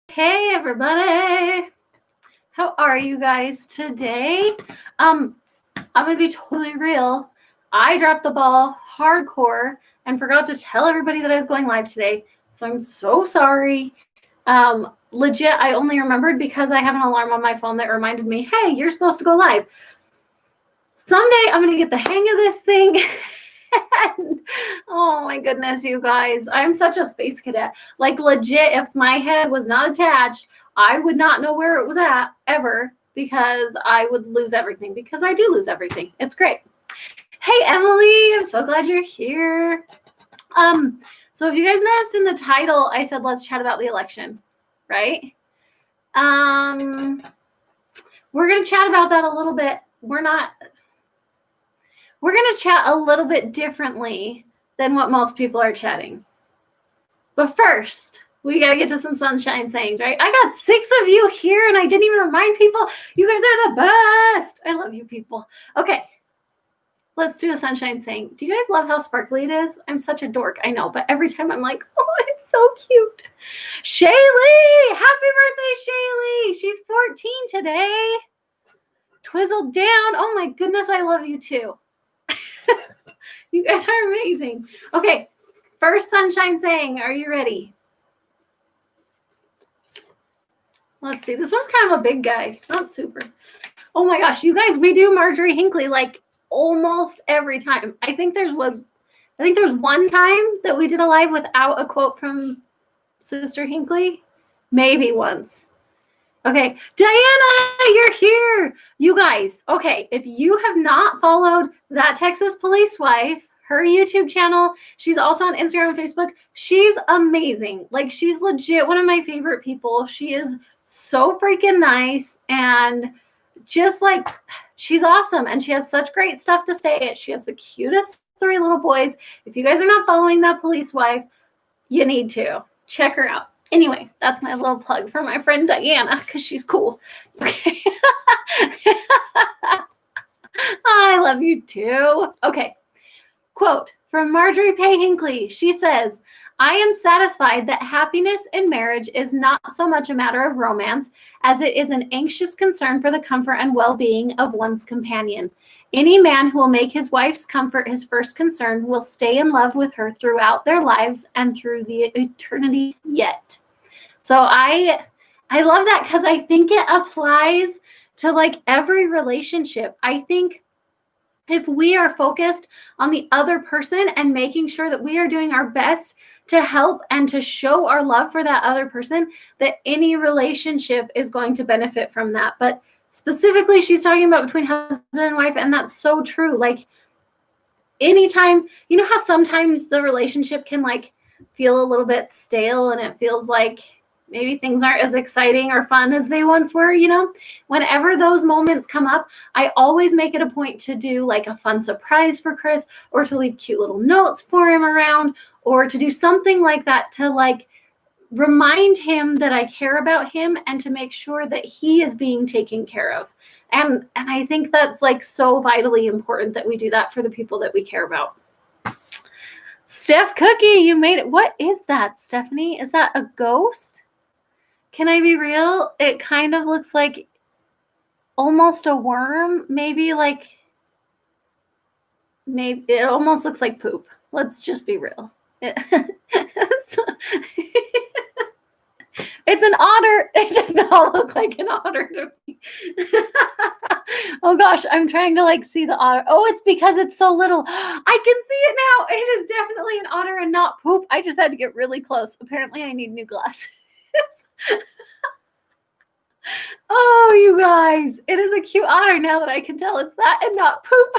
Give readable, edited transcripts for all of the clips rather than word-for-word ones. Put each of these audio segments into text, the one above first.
Hey everybody, how are you guys today? I'm gonna be totally real. I dropped the ball hardcore and forgot to tell everybody that I was going live today, so I'm so sorry. Legit, I only remembered because I have an alarm on my phone that reminded me, hey, you're supposed to go live. Someday I'm gonna get the hang of this thing. And, oh my goodness, you guys, I'm such a space cadet. Like legit, if my head was not attached, I would not know where it was at ever because I would lose everything because I do lose everything. It's great. Hey, Emily, I'm so glad you're here. So if you guys noticed in the title, I said, let's chat about the election, right? We're going to chat about that a little bit. We're going to chat a little bit differently than what most people are chatting. But first, we got to get to some sunshine sayings, right? I got 6 of you here and I didn't even remind people. You guys are the best. I love you people. Okay, let's do a sunshine saying. Do you guys love how sparkly it is? I'm such a dork, I know, but every time I'm like, oh, it's so cute. Shaylee, happy birthday, Shaylee. She's 14 today. Twizzled down. Oh my goodness, I love you too. You guys are amazing. Okay, first sunshine saying. Are you ready? Let's see. This one's kind of a big guy. Not super. Oh my gosh, you guys, we do Marjorie Hinckley like almost every time. I think there's one time that we did a live without a quote from Sister Hinckley. Maybe once. Okay, Diana, you're here. You guys, okay, if you have not followed That Texas Police Wife, her YouTube channel, she's also on Instagram and Facebook. She's amazing. Like, she's legit one of my favorite people. She is so freaking nice and just like, she's awesome. And she has such great stuff to say. She has the cutest 3 little boys. If you guys are not following That Police Wife, you need to. Check her out. Anyway, that's my little plug for my friend Diana because she's cool. Okay. I love you too. Okay. Quote from Marjorie Pay Hinckley. She says, I am satisfied that happiness in marriage is not so much a matter of romance as it is an anxious concern for the comfort and well-being of one's companion. Any man who will make his wife's comfort his first concern will stay in love with her throughout their lives and through the eternity yet. So I love that because I think it applies to like every relationship. I think if we are focused on the other person and making sure that we are doing our best to help and to show our love for that other person, that any relationship is going to benefit from that. But specifically, she's talking about between husband and wife, and that's so true. Like, anytime, you know how sometimes the relationship can like feel a little bit stale and it feels like maybe things aren't as exciting or fun as they once were, you know? Whenever those moments come up, I always make it a point to do like a fun surprise for Chris, or to leave cute little notes for him around, or to do something like that to like remind him that I care about him and to make sure that he is being taken care of. And I think that's like so vitally important that we do that for the people that we care about. Steph Cookie, you made it. What is that, Stephanie? Is that a ghost? Can I be real? It kind of looks like almost a worm. Maybe it almost looks like poop. Let's just be real. It's an otter. It does not look like an otter to me. Oh gosh, I'm trying to like see the otter. Oh, it's because it's so little. I can see it now. It is definitely an otter and not poop. I just had to get really close. Apparently I need new glasses. Oh, you guys. It is a cute otter now that I can tell it's that and not poop.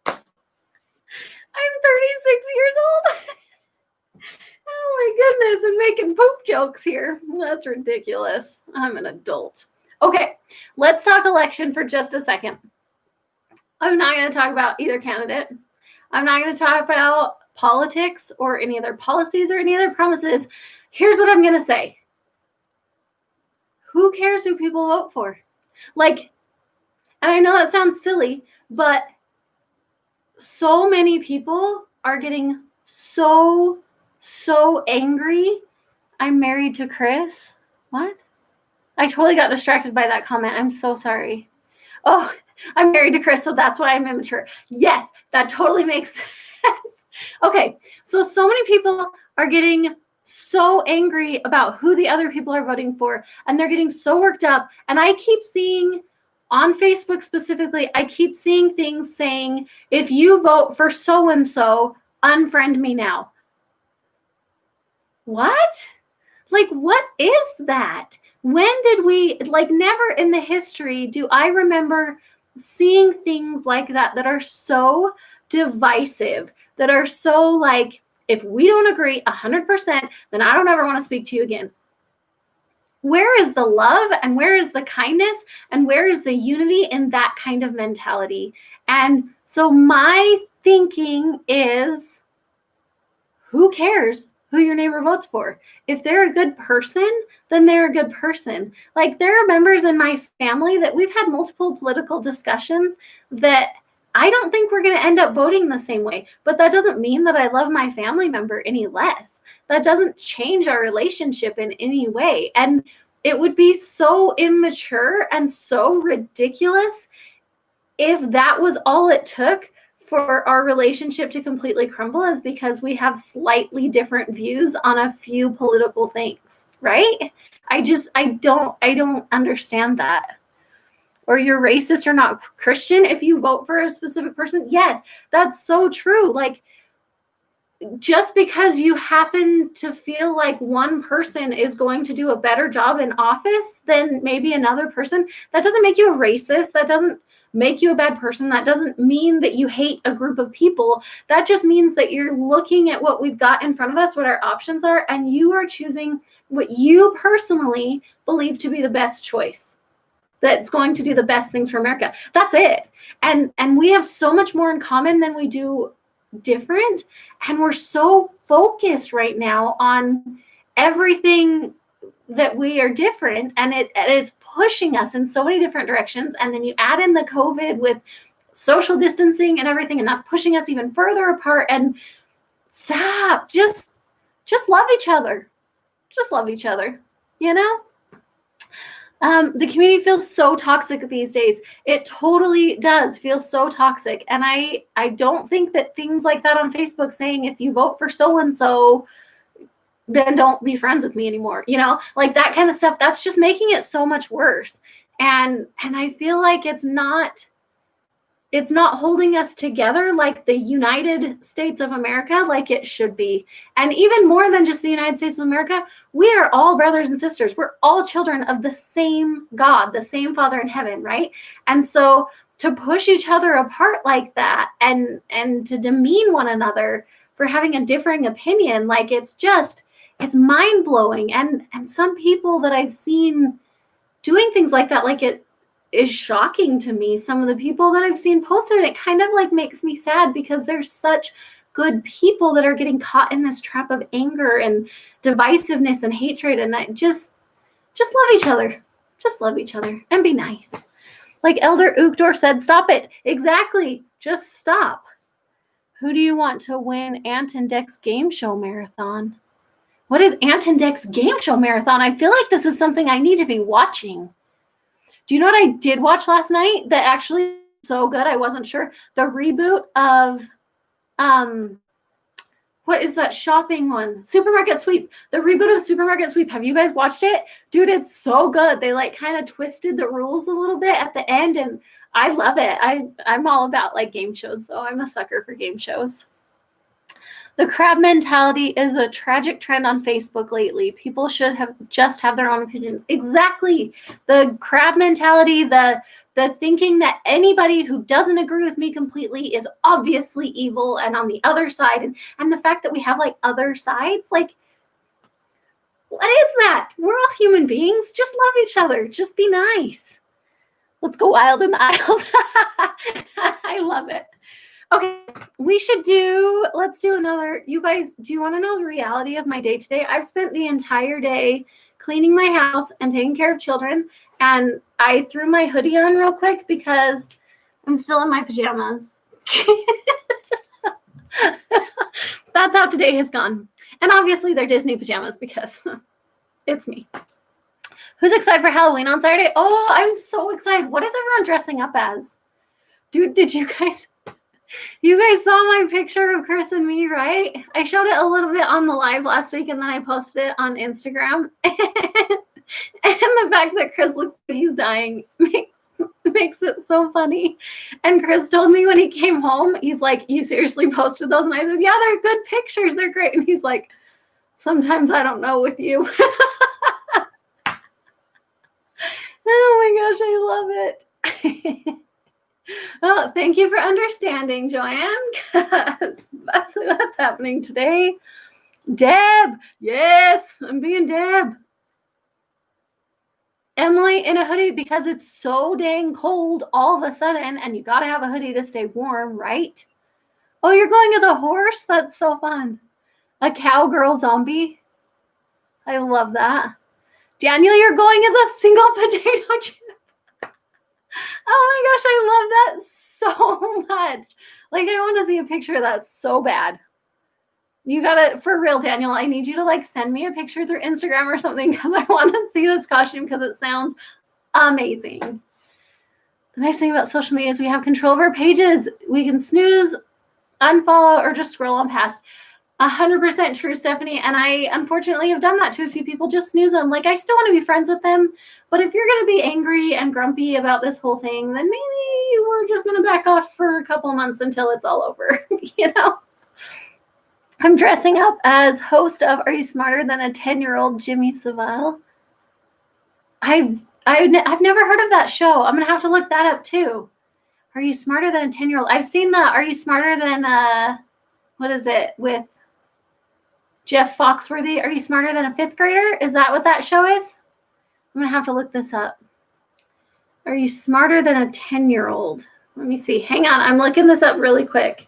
I'm 36 years old. Oh my goodness, and making poop jokes here. That's ridiculous. I'm an adult. Okay, let's talk election for just a second. I'm not going to talk about either candidate. I'm not going to talk about politics or any of their policies or any of their promises. Here's what I'm going to say. Who cares who people vote for? Like, and I know that sounds silly, but so many people are getting so angry I'm married to Chris. What? I totally got distracted by that comment. I'm so sorry. Oh, I'm married to Chris, so that's why I'm immature. Yes, that totally makes sense. Okay, so many people are getting so angry about who the other people are voting for, and they're getting so worked up. And I keep seeing on Facebook specifically, I keep seeing things saying, if you vote for so-and-so, unfriend me now. What? Like, what is that? When did we, like, never in the history do I remember seeing things like that that are so divisive, that are so like, if we don't agree 100%, then I don't ever want to speak to you again. Where is the love and where is the kindness and where is the unity in that kind of mentality? And so my thinking is, who cares who your neighbor votes for? If they're a good person, then they're a good person. Like, there are members in my family that we've had multiple political discussions that I don't think we're going to end up voting the same way. But that doesn't mean that I love my family member any less. That doesn't change our relationship in any way. And it would be so immature and so ridiculous if that was all it took for our relationship to completely crumble, is because we have slightly different views on a few political things, right? I don't understand that. Or you're racist or not Christian if you vote for a specific person. Yes, that's so true. Like, just because you happen to feel like one person is going to do a better job in office than maybe another person, that doesn't make you a racist. That doesn't make you a bad person. That doesn't mean that you hate a group of people. That just means that you're looking at what we've got in front of us, what our options are, and you are choosing what you personally believe to be the best choice, that's going to do the best things for America. That's it. And we have so much more in common than we do different. And we're so focused right now on everything that we are different, and it's pushing us in so many different directions. And then you add in the COVID with social distancing and everything, and that's pushing us even further apart. And stop, just love each other. Just love each other, you know? The community feels so toxic these days. It totally does feel so toxic. And I don't think that things like that on Facebook saying, if you vote for so-and-so, then don't be friends with me anymore. You know, like that kind of stuff, that's just making it so much worse. And I feel like it's not holding us together like the United States of America, like it should be. And even more than just the United States of America, we are all brothers and sisters. We're all children of the same God, the same Father in heaven, right? And so to push each other apart like that and to demean one another for having a differing opinion, like it's mind-blowing. And some people that I've seen doing things like that, like it is shocking to me. Some of the people that I've seen posted, it kind of like makes me sad, because there's such good people that are getting caught in this trap of anger and divisiveness and hatred. And I just love each other. Just love each other and be nice. Like Elder Uchtdorf said, stop it. Exactly. Just stop. Who do you want to win Ant and Dec's game show marathon? What is Ant and Dec's game show marathon? I feel like this is something I need to be watching. Do you know what I did watch last night that actually was so good? I wasn't sure. The reboot of, what is that shopping one? Supermarket Sweep. The reboot of Supermarket Sweep. Have you guys watched it? Dude, it's so good. They like kind of twisted the rules a little bit at the end, and I love it. I'm all about like game shows, so I'm a sucker for game shows. The crab mentality is a tragic trend on Facebook lately. People should just have their own opinions. Exactly. The crab mentality, the thinking that anybody who doesn't agree with me completely is obviously evil and on the other side. And the fact that we have like other sides, like, what is that? We're all human beings. Just love each other. Just be nice. Let's go wild in the aisles. I love it. Okay, let's do another. You guys, do you want to know the reality of my day today? I've spent the entire day cleaning my house and taking care of children, and I threw my hoodie on real quick because I'm still in my pajamas. That's how today has gone. And obviously they're Disney pajamas because it's me. Who's excited for Halloween on Saturday? Oh, I'm so excited. What is everyone dressing up as? Dude, did you guys saw my picture of Chris and me, right? I showed it a little bit on the live last week and then I posted it on Instagram. And the fact that Chris looks like he's dying makes it so funny. And Chris told me when he came home, he's like, you seriously posted those? And I said, yeah, they're good pictures. They're great. And he's like, sometimes I don't know with you. Oh my gosh, I love it. Well, thank you for understanding, Joanne. That's what's happening today. Deb, yes, I'm being Deb. Emily in a hoodie because it's so dang cold all of a sudden, and you got to have a hoodie to stay warm, right? Oh, you're going as a horse? That's so fun. A cowgirl zombie. I love that. Daniel, you're going as a single potato chip. Oh my gosh, I love that so much. Like, I want to see a picture of that so bad. You gotta, for real, Daniel, I need you to like send me a picture through Instagram or something because I want to see this costume because it sounds amazing. The nice thing about social media is we have control of our pages. We can snooze, unfollow, or just scroll on past. 100% true, Stephanie. And I unfortunately have done that to a few people. Just snooze them. Like, I still want to be friends with them. But if you're going to be angry and grumpy about this whole thing, then maybe we're just going to back off for a couple months until it's all over. You know? I'm dressing up as host of Are You Smarter Than a 10-Year-Old Jimmy Savile? I've never heard of that show. I'm going to have to look that up too. Are You Smarter Than a 10-Year-Old? I've seen the Are You Smarter Than what is it with Jeff Foxworthy? Are You Smarter Than a 5th Grader? Is that what that show is? I'm going to have to look this up. Are you smarter than a 10-year-old? Let me see. Hang on. I'm looking this up really quick.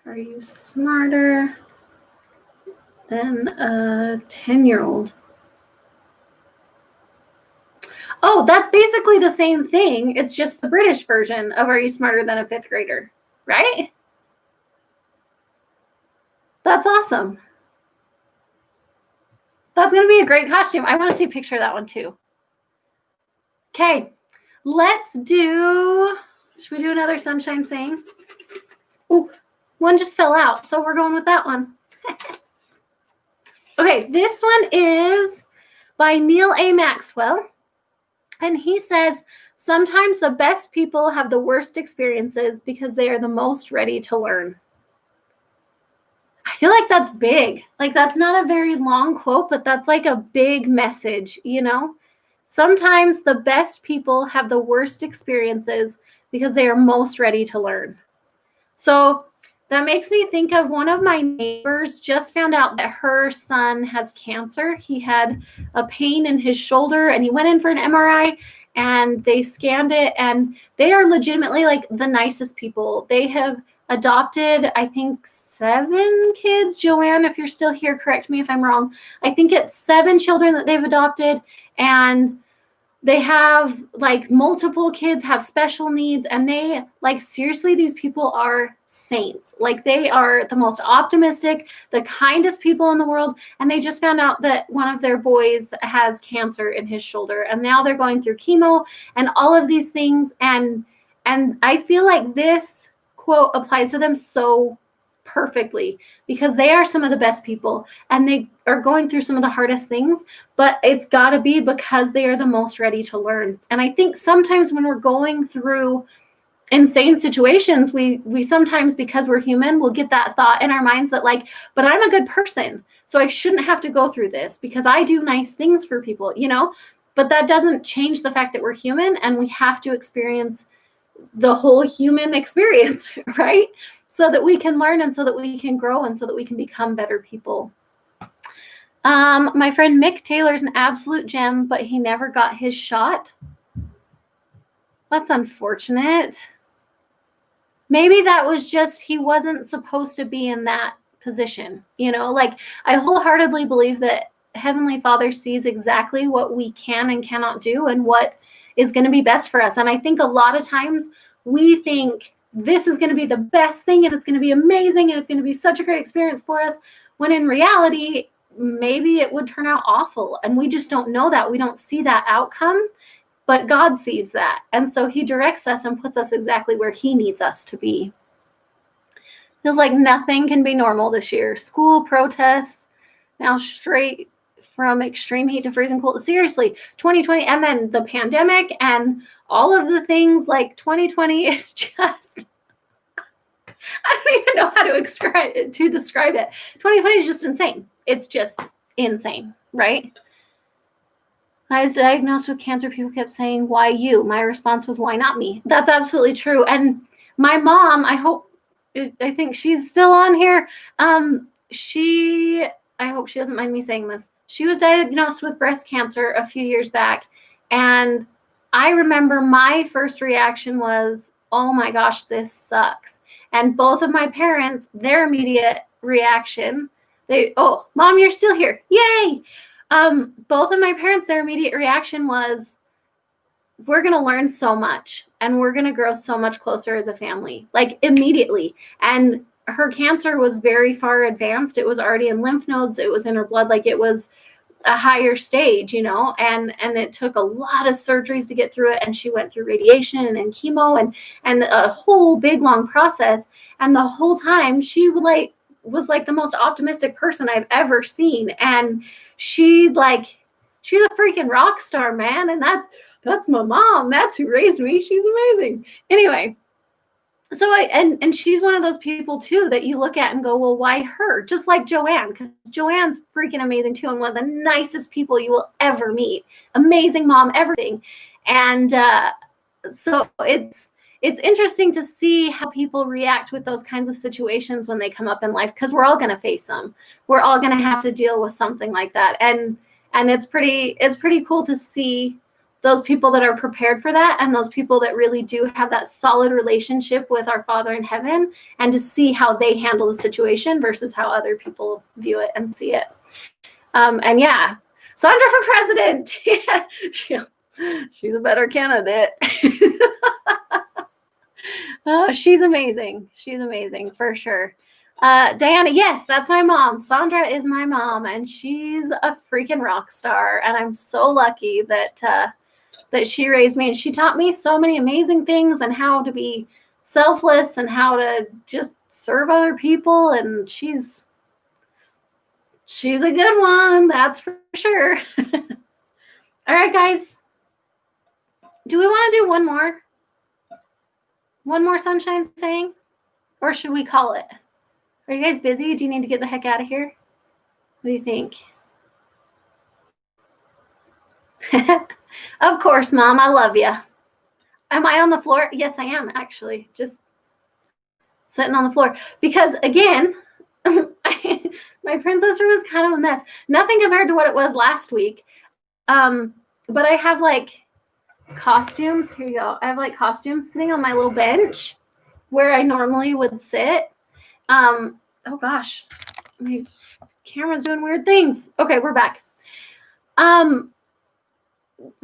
Are you smarter than a 10-year-old? Oh, that's basically the same thing. It's just the British version of Are You Smarter Than a 5th Grader, right? That's awesome. That's going to be a great costume. I want to see a picture of that one too. Okay, let's do, should we do another sunshine saying? Oh, one just fell out, so we're going with that one. Okay, this one is by Neil A. Maxwell. And he says, sometimes the best people have the worst experiences because they are the most ready to learn. I feel like that's big. Like, that's not a very long quote, but that's like a big message, you know? Sometimes the best people have the worst experiences because they are most ready to learn. So that makes me think of one of my neighbors just found out that her son has cancer. He had a pain in his shoulder and he went in for an MRI and they scanned it, and they are legitimately like the nicest people. They have adopted, I think, 7 kids. Joanne, if you're still here, correct me if I'm wrong. I think it's 7 children that they've adopted, and they have like multiple kids have special needs, and they like, seriously, these people are saints. Like, they are the most optimistic, the kindest people in the world. And they just found out that one of their boys has cancer in his shoulder, and now they're going through chemo and all of these things. And I feel like this quote applies to them so perfectly because they are some of the best people and they are going through some of the hardest things, but it's got to be because they are the most ready to learn. And I think sometimes when we're going through insane situations, we sometimes, because we're human, will get that thought in our minds that like, but I'm a good person, so I shouldn't have to go through this because I do nice things for people, you know? But that doesn't change the fact that we're human and we have to experience the whole human experience, right? So that we can learn and so that we can grow and so that we can become better people. My friend Mick Taylor's an absolute gem, but he never got his shot. That's unfortunate. Maybe that was just, he wasn't supposed to be in that position. You know, like, I wholeheartedly believe that Heavenly Father sees exactly what we can and cannot do and what is going to be best for us. And I think a lot of times we think this is going to be the best thing and it's going to be amazing and it's going to be such a great experience for us, when in reality, maybe it would turn out awful. And we just don't know that. We don't see that outcome, but God sees that. And so he directs us and puts us exactly where he needs us to be. Feels like nothing can be normal this year. School protests, now straight from extreme heat to freezing cold. Seriously, 2020, and then the pandemic and all of the things, like 2020 is just, I don't even know how to describe it. 2020 is just insane. It's just insane, right? When I was diagnosed with cancer, people kept saying, why you? My response was, why not me? That's absolutely true. And my mom, I think she's still on here. I hope she doesn't mind me saying this. She was diagnosed with breast cancer a few years back. And I remember my first reaction was, oh my gosh, this sucks. And both of my parents, their immediate reaction, oh, Mom, you're still here. Yay. Both of my parents, their immediate reaction was, we're going to learn so much and we're going to grow so much closer as a family, like immediately. And her cancer was very far advanced. It was already in lymph nodes. It was in her blood. Like, it was a higher stage, and it took a lot of surgeries to get through it. And she went through radiation and chemo and a whole big, long process. And the whole time she was like the most optimistic person I've ever seen. And she's a freaking rock star, man. And that's my mom. That's who raised me. She's amazing. Anyway, so and she's one of those people too that you look at and go, well, why her? Just like Joanne, because Joanne's freaking amazing too, and one of the nicest people you will ever meet. Amazing mom, everything. And so it's interesting to see how people react with those kinds of situations when they come up in life, because we're all going to face them. We're all going to have to deal with something like that. And it's pretty cool to see those people that are prepared for that, and those people that really do have that solid relationship with our Father in heaven, and to see how they handle the situation versus how other people view it and see it. And yeah, Sandra for president. Yes, she's a better candidate. Oh, she's amazing. She's amazing for sure. Diana, yes, that's my mom. Sandra is my mom, and she's a freaking rock star. And I'm so lucky that she raised me, and she taught me so many amazing things, and how to be selfless and how to just serve other people. And she's a good one, that's for sure. All right, guys. Do we want to do one more sunshine saying, or should we call it? Are you guys busy? Do you need to get the heck out of here? What do you think? Of course, Mom. I love you. Am I on the floor? Yes, I am, actually. Just sitting on the floor. Because, again, my princess room is kind of a mess. Nothing compared to what it was last week. But I have, costumes. Here you go. I have, costumes sitting on my little bench where I normally would sit. Oh, gosh. My camera's doing weird things. Okay, we're back.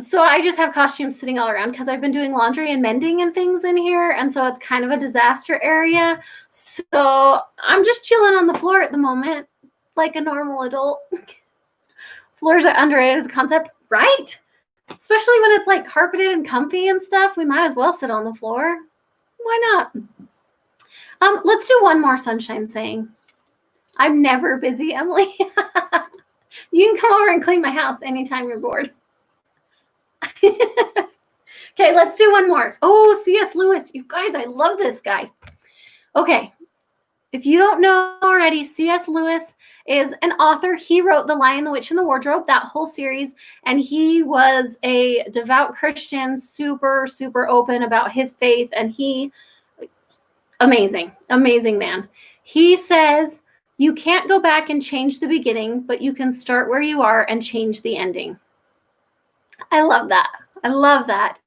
So I just have costumes sitting all around because I've been doing laundry and mending and things in here. And so it's kind of a disaster area. So I'm just chilling on the floor at the moment, like a normal adult. Floors are underrated as a concept, right? Especially when it's carpeted and comfy and stuff. We might as well sit on the floor. Why not? Let's do one more sunshine saying. I'm never busy, Emily. You can come over and clean my house anytime you're bored. Okay, let's do one more. Oh, C.S. Lewis. You guys, I love this guy. Okay. If you don't know already, C.S. Lewis is an author. He wrote The Lion, the Witch, and the Wardrobe, that whole series. And he was a devout Christian, super, super open about his faith. And amazing man. He says, you can't go back and change the beginning, but you can start where you are and change the ending. I love that.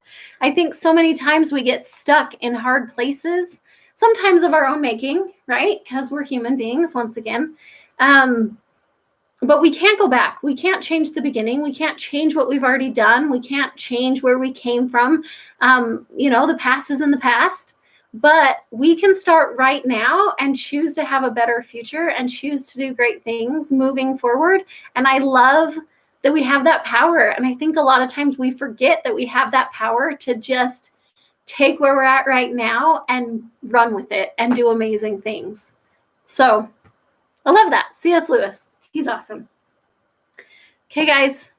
I think so many times we get stuck in hard places, sometimes of our own making, right? Because we're human beings, once again. But we can't go back. We can't change the beginning. We can't change what we've already done. We can't change where we came from. The past is in the past. But we can start right now and choose to have a better future and choose to do great things moving forward. And I love that we have that power. And I think a lot of times we forget that we have that power to just take where we're at right now and run with it and do amazing things. So I love that. C.S. Lewis. He's awesome. Okay, guys,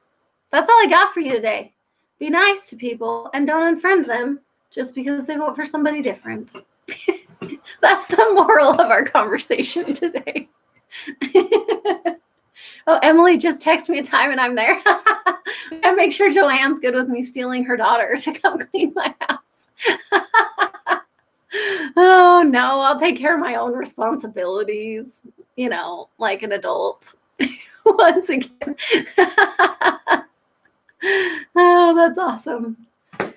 that's all I got for you today. Be nice to people and don't unfriend them just because they vote for somebody different. That's the moral of our conversation today. Oh, Emily just texted me a time and I'm there. And make sure Joanne's good with me stealing her daughter to come clean my house. Oh, no, I'll take care of my own responsibilities, like an adult. Once again. Oh, that's awesome. All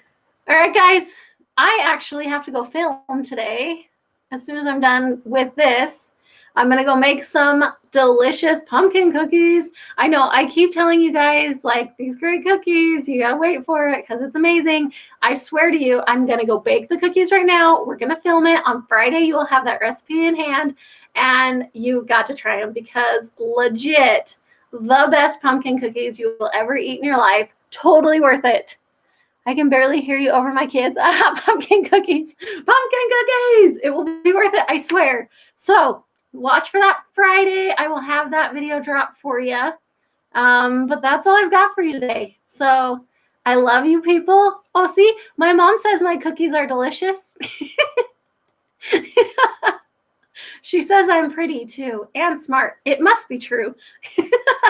right, guys, I actually have to go film today. As soon as I'm done with this, I'm going to go make some delicious pumpkin cookies. I know I keep telling you guys, like, these great cookies, you got to wait for it because it's amazing. I swear to you, I'm going to go bake the cookies right now. We're going to film it. On Friday, you will have that recipe in hand, and you got to try them because legit, the best pumpkin cookies you will ever eat in your life. Totally worth it. I can barely hear you over my kids. Pumpkin cookies. Pumpkin cookies. It will be worth it, I swear. So watch for that Friday. I will have that video drop for you. But that's all I've got for you today. So I love you people. Oh, see, my mom says my cookies are delicious. She says I'm pretty too and smart. It must be true.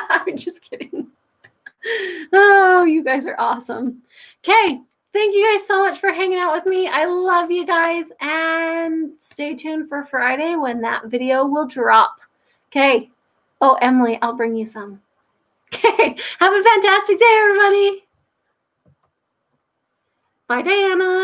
I'm just kidding. Oh, you guys are awesome. Okay. Thank you guys so much for hanging out with me. I love you guys, and stay tuned for Friday when that video will drop. Okay. Oh, Emily, I'll bring you some. Okay. Have a fantastic day, everybody. Bye, Diana.